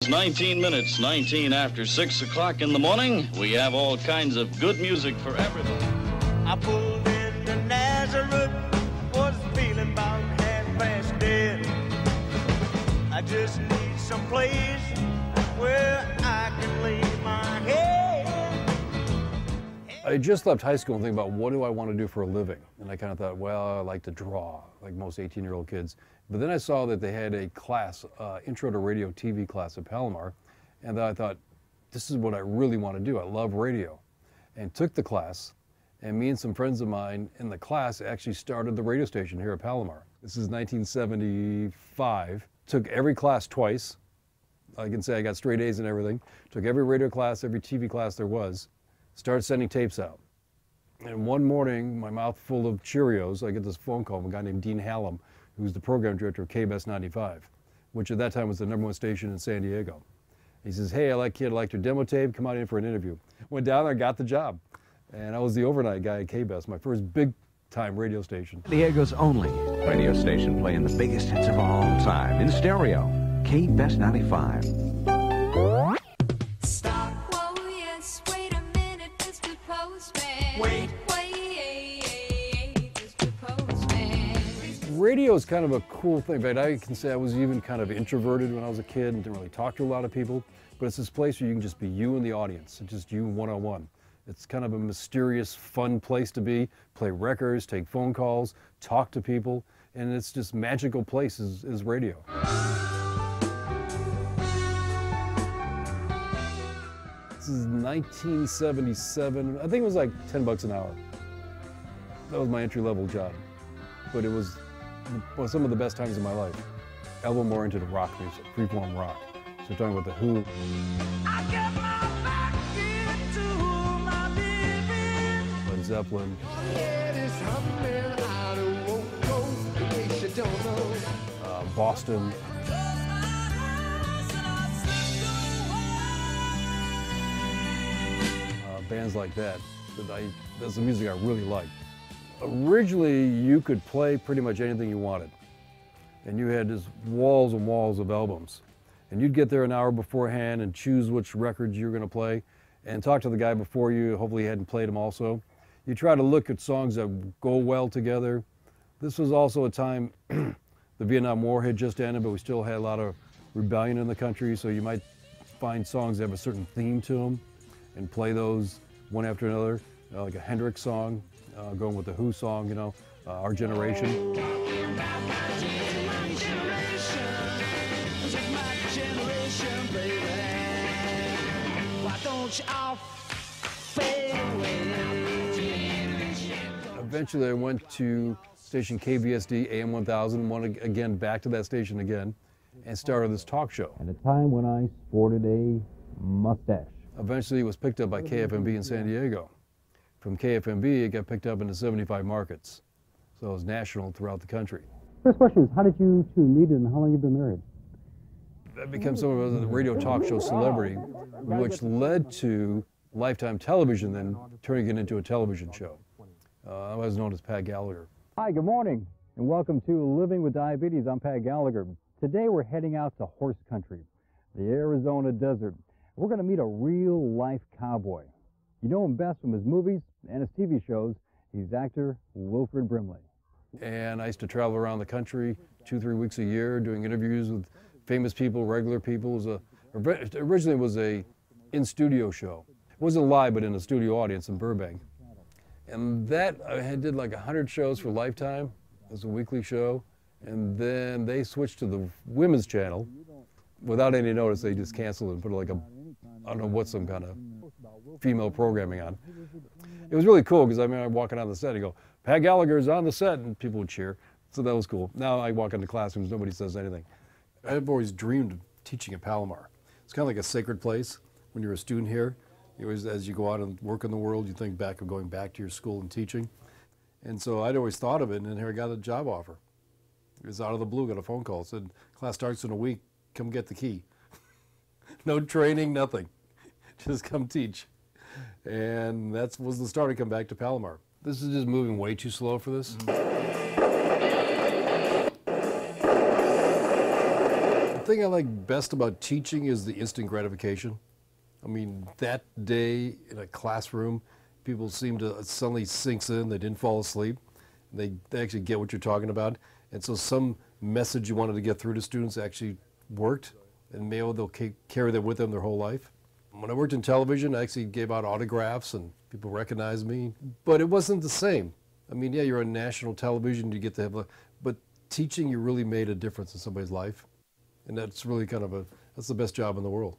It's 19 minutes, 19 after 6 o'clock in the morning. We have all kinds of good music for everybody. I pulled into Nazareth, was feeling about half past dead. I just need some place where I can lay my head. I just left high school and thinking about what do I want to do for a living. And I kind of thought, well, I like to draw, like most 18-year-old kids. But then I saw that they had a class, intro to radio TV class at Palomar. And then I thought, this is what I really want to do. I love radio. And took the class. And me and some friends of mine in the class actually started the radio station here at Palomar. This is 1975. Took every class twice. I can say I got straight A's and everything. Took every radio class, every TV class there was. Started sending tapes out. And one morning, my mouth full of Cheerios, I get this phone call from a guy named Dean Hallam, who's the program director of KBS 95, which at that time was the #1 station in San Diego. He says, hey, I like your demo tape, come on in for an interview. Went down there, got the job. And I was the overnight guy at KBS, my first big-time radio station. San Diego's only radio station playing the biggest hits of all time in stereo. KBS 95. Stop. Whoa, yes, wait a minute, Mr. Postman. Wait, Mr. Postman. Radio is kind of a cool thing. In fact, I can say I was even kind of introverted when I was a kid and didn't really talk to a lot of people. But it's this place where you can just be you and the audience, and just you one-on-one. It's kind of a mysterious, fun place to be, play records, take phone calls, talk to people, and it's just magical place is radio. This is 1977. I think it was like 10 bucks an hour. That was my entry-level job, but it was some of the best times of my life. Album oriented rock music, freeform rock. So we're talking about the Who. I get my back into my living. Led Zeppelin, Boston, bands like that. That's the music I really like. Originally, you could play pretty much anything you wanted. And you had just walls and walls of albums. And you'd get there an hour beforehand and choose which records you were going to play and talk to the guy before you, hopefully he hadn't played them also. You try to look at songs that go well together. This was also a time the Vietnam War had just ended, but we still had a lot of rebellion in the country, so you might find songs that have a certain theme to them and play those one after another, like a Hendrix song, going with the Who song, you know, Our Generation. Eventually I went to station KBSD AM 1000, went again back to that station again, and started this talk show. At a time when I sported a mustache. Eventually it was picked up by KFMB in San Diego. From KFMB it got picked up into 75 markets. So it was national throughout the country. First question is, how did you two meet and how long have you been married? That became some of the radio talk show celebrity, which led to Lifetime Television then turning it into a television show. I was known as Pat Gallagher. Hi, good morning, and welcome to Living with Diabetes. I'm Pat Gallagher. Today we're heading out to horse country, the Arizona desert. We're going to meet a real-life cowboy. You know him best from his movies and his TV shows. He's actor Wilford Brimley. And I used to travel around the country 2-3 weeks a year doing interviews with famous people, regular people. Originally it was a in-studio show. It wasn't live, but in a studio audience in Burbank. And that, I did like 100 shows for Lifetime. It was a weekly show. And then they switched to the women's channel. Without any notice, they just canceled it and put like a, I don't know what, some kind of female programming on. It was really cool because I mean, I'm walking on the set, you go, Pat Gallagher's on the set, and people would cheer. So that was cool. Now I walk into classrooms, nobody says anything. I've always dreamed of teaching at Palomar. It's kind of like a sacred place when you're a student here. You always, as you go out and work in the world, you think back of going back to your school and teaching. And so I'd always thought of it, and then here I got a job offer. It was out of the blue, got a phone call. It said, class starts in a week, come get the key. No training, nothing. Just come teach. And that was the start to come back to Palomar. This is just moving way too slow for this. thing I like best about teaching is the instant gratification. I mean, that day in a classroom, people seem to suddenly sinks in, they didn't fall asleep. They actually get what you're talking about. And so some message you wanted to get through to students actually worked, and maybe they'll carry that with them their whole life. When I worked in television, I actually gave out autographs and people recognized me, but it wasn't the same. I mean, yeah, you're on national television, you get to have but teaching, you really made a difference in somebody's life. And that's really that's the best job in the world.